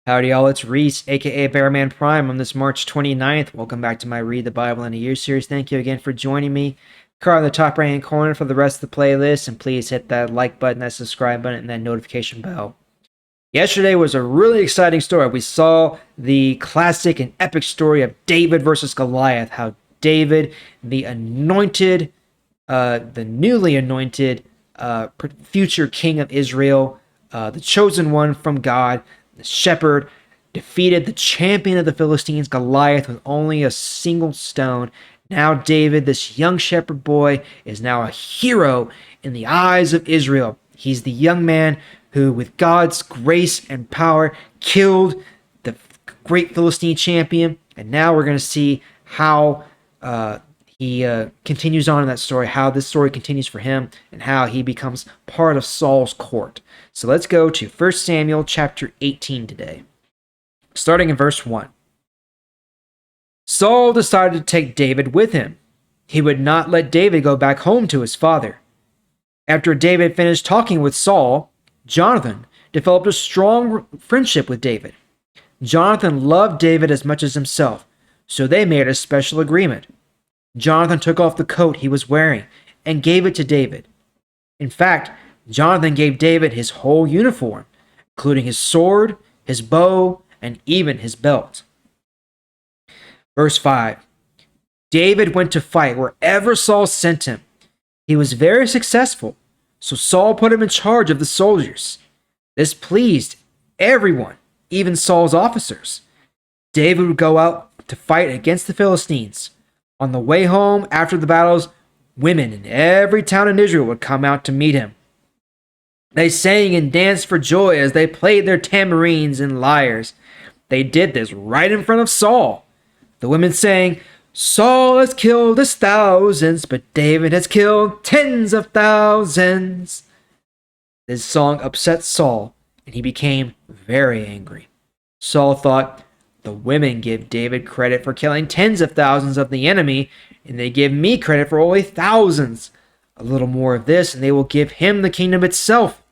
Howdy y'all, it's Reese, aka Bearman Prime on this March 29th. Welcome back to my Read the Bible in a Year series. Thank you again for joining me. Card in the top right hand corner for the rest of the playlist, and please hit that like button, that subscribe button, and that notification bell. Yesterday was a really exciting story. We saw the classic and epic story of David versus Goliath, how David, the newly anointed future king of Israel, the chosen one from God, the shepherd, defeated the champion of the Philistines, Goliath, with only a single stone. Now David, this young shepherd boy, is now a hero in the eyes of Israel. He's the young man who, with God's grace and power, killed the great Philistine champion. And now we're going to see how he continues on in that story, how this story continues for him, and how he becomes part of Saul's court. So let's go to 1 Samuel chapter 18 today, starting in verse 1. Saul decided to take David with him. He would not let David go back home to his father. After David finished talking with Saul, Jonathan developed a strong friendship with David. Jonathan loved David as much as himself, so they made a special agreement. Jonathan took off the coat he was wearing and gave it to David. In fact, Jonathan gave David his whole uniform, including his sword, his bow, and even his belt. Verse 5. David went to fight wherever Saul sent him. He was very successful, so Saul put him in charge of the soldiers. This pleased everyone, even Saul's officers. David would go out to fight against the Philistines. On the way home after the battles, women in every town in Israel would come out to meet him. They sang and danced for joy as they played their tambourines and lyres. They did this right in front of Saul. The women sang, "Saul has killed his thousands, but David has killed tens of thousands." This song upset Saul, and he became very angry. Saul thought, the women give David credit for killing tens of thousands of the enemy, and they give me credit for only thousands. A little more of this, and they will give him the kingdom itself.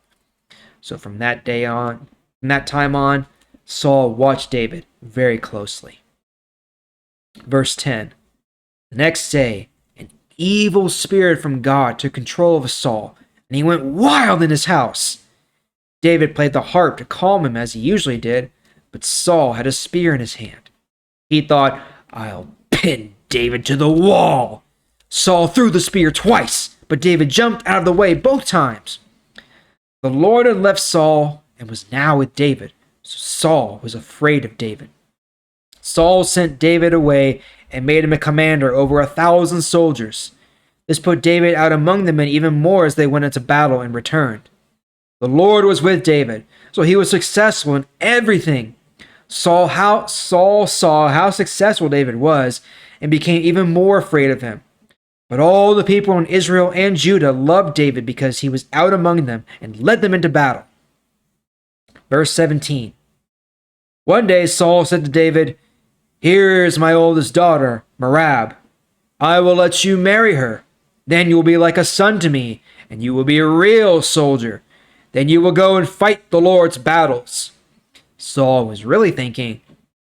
So from that time on, Saul watched David very closely. Verse 10. The next day, an evil spirit from God took control of Saul, and he went wild in his house. David played the harp to calm him as he usually did, but Saul had a spear in his hand. He thought, "I'll pin David to the wall." Saul threw the spear twice, but David jumped out of the way both times. The Lord had left Saul and was now with David, so Saul was afraid of David. Saul sent David away and made him a commander over 1,000 soldiers. This put David out among the men even more as they went into battle and returned. The Lord was with David, so he was successful in everything. Saul saw how successful David was and became even more afraid of him. But all the people in Israel and Judah loved David because he was out among them and led them into battle. Verse 17. One day Saul said to David, "Here is my oldest daughter, Merab. I will let you marry her. Then you will be like a son to me, and you will be a real soldier. Then you will go and fight the Lord's battles." Saul was really thinking,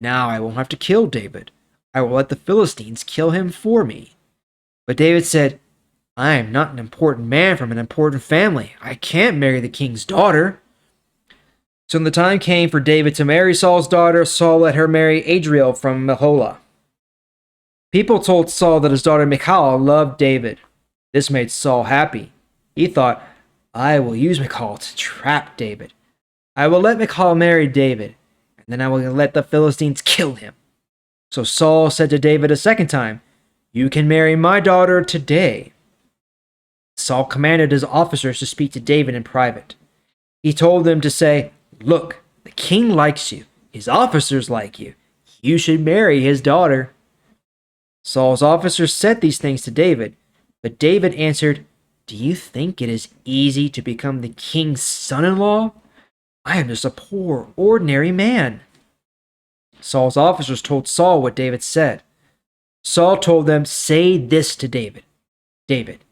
now I won't have to kill David. I will let the Philistines kill him for me. But David said, "I am not an important man from an important family. I can't marry the king's daughter." So when the time came for David to marry Saul's daughter, Saul let her marry Adriel from Meholah. People told Saul that his daughter Michal loved David. This made Saul happy. He thought, I will use Michal to trap David. I will let Michal marry David, and then I will let the Philistines kill him. So Saul said to David a second time, "You can marry my daughter today." Saul commanded his officers to speak to David in private. He told them to say, "Look, the king likes you. His officers like you. You should marry his daughter." Saul's officers said these things to David, but David answered, "Do you think it is easy to become the king's son-in-law? I am just a poor, ordinary man." Saul's officers told Saul what David said. Saul told them, "Say this to David. David,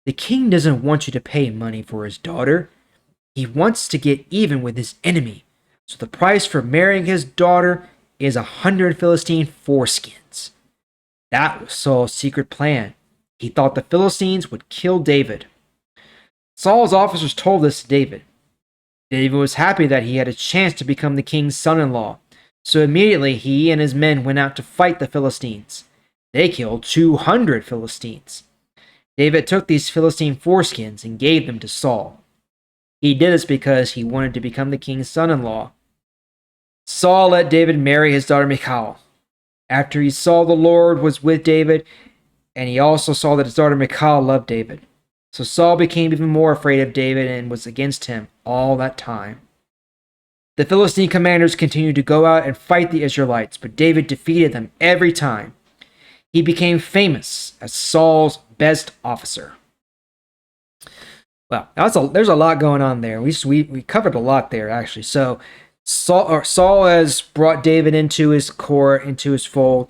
the king doesn't want you to pay money for his daughter. He wants to get even with his enemy. So the price for marrying his daughter is 100 Philistine foreskins. That was Saul's secret plan. He thought the Philistines would kill David. Saul's officers told this to David. David was happy that he had a chance to become the king's son-in-law. So immediately he and his men went out to fight the Philistines. They killed 200 Philistines. David took these Philistine foreskins and gave them to Saul. He did this because he wanted to become the king's son-in-law. Saul let David marry his daughter Michal. After he saw the Lord was with David, and he also saw that his daughter Michal loved David. So Saul became even more afraid of David and was against him all that time. The Philistine commanders continued to go out and fight the Israelites, but David defeated them every time. He became famous as Saul's best officer. Well, there's a lot going on there. We covered a lot there, actually. So Saul has brought David into his court, into his fold.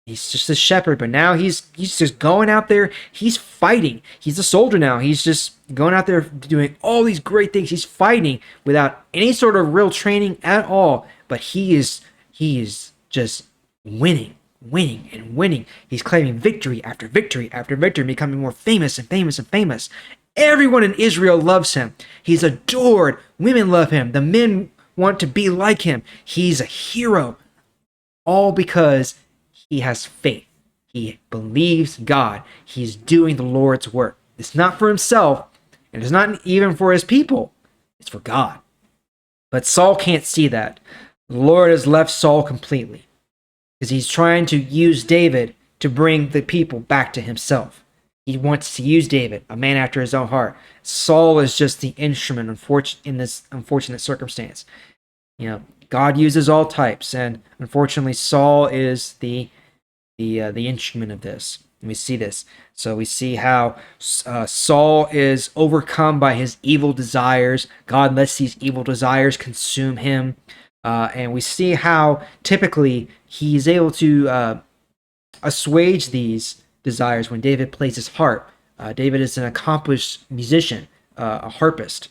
He's just a shepherd, but now he's just going out there. He's fighting. He's a soldier now. He's just going out there doing all these great things. He's fighting without any sort of real training at all. But he is just winning. He's claiming victory after victory after victory, becoming more famous and famous and famous. Everyone in Israel loves him. He's adored. Women love him. The men want to be like him. He's a hero. All because he has faith. He believes God. He's doing the Lord's work. It's not for himself, and it's not even for his people. It's for God. But Saul can't see that. The Lord has left Saul completely, because he's trying to use David to bring the people back to himself. He wants to use David, a man after his own heart. Saul is just the instrument in this unfortunate circumstance. God uses all types, and unfortunately Saul is the instrument of this. And we see this. So we see how Saul is overcome by his evil desires. God lets these evil desires consume him. And we see how typically he's able to assuage these desires when David plays his harp. David is an accomplished musician, a harpist.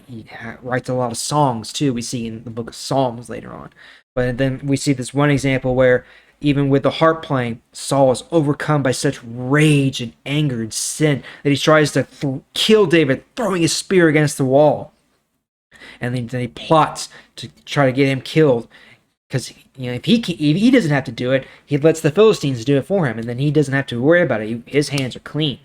He writes a lot of songs too. We see in the book of Psalms later on. But then we see this one example where even with the harp playing, Saul is overcome by such rage and anger and sin that he tries to kill David, throwing his spear against the wall. And then he plots to try to get him killed, because if he doesn't have to do it, he lets the Philistines do it for him, and then he doesn't have to worry about it. His hands are clean,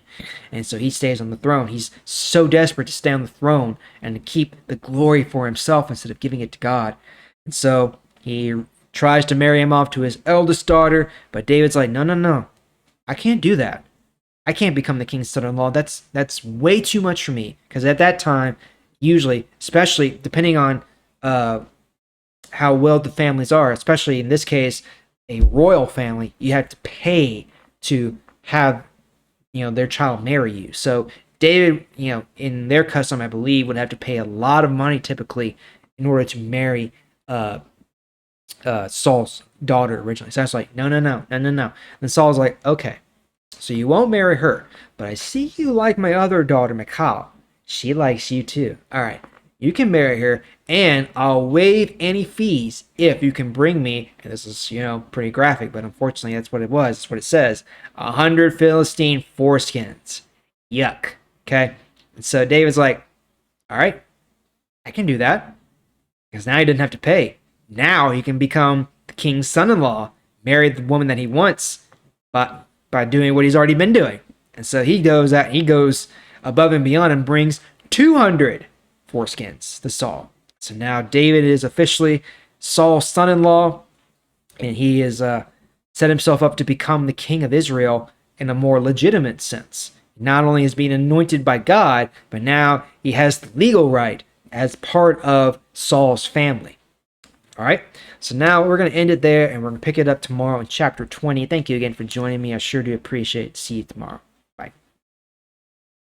and so he stays on the throne. He's so desperate to stay on the throne and to keep the glory for himself instead of giving it to God. And so he tries to marry him off to his eldest daughter, but David's like, no, I can't do that. I can't become the king's son-in-law. That's way too much for me, because at that time, usually, especially depending on how well the families are, especially in this case, a royal family, you have to pay to have their child marry you. So David, in their custom, I believe, would have to pay a lot of money typically in order to marry Saul's daughter originally. So I was like, no. And Saul's like, okay, so you won't marry her, but I see you like my other daughter, Michal. She likes you too. All right, you can marry her, and I'll waive any fees if you can bring me, and this is, pretty graphic, but unfortunately that's what it was. That's what it says. 100 Philistine foreskins. Yuck. Okay. And so David's like, all right, I can do that, because now he didn't have to pay. Now he can become the king's son-in-law, marry the woman that he wants, but by doing what he's already been doing. And so he goes above and beyond and brings 200 foreskins to Saul. So now David is officially Saul's son-in-law, and he has set himself up to become the king of Israel in a more legitimate sense. Not only is being anointed by God, but now he has the legal right as part of Saul's family. All right, so now we're going to end it there, and we're going to pick it up tomorrow in chapter 20. Thank you again for joining me. I sure do appreciate it. See you tomorrow.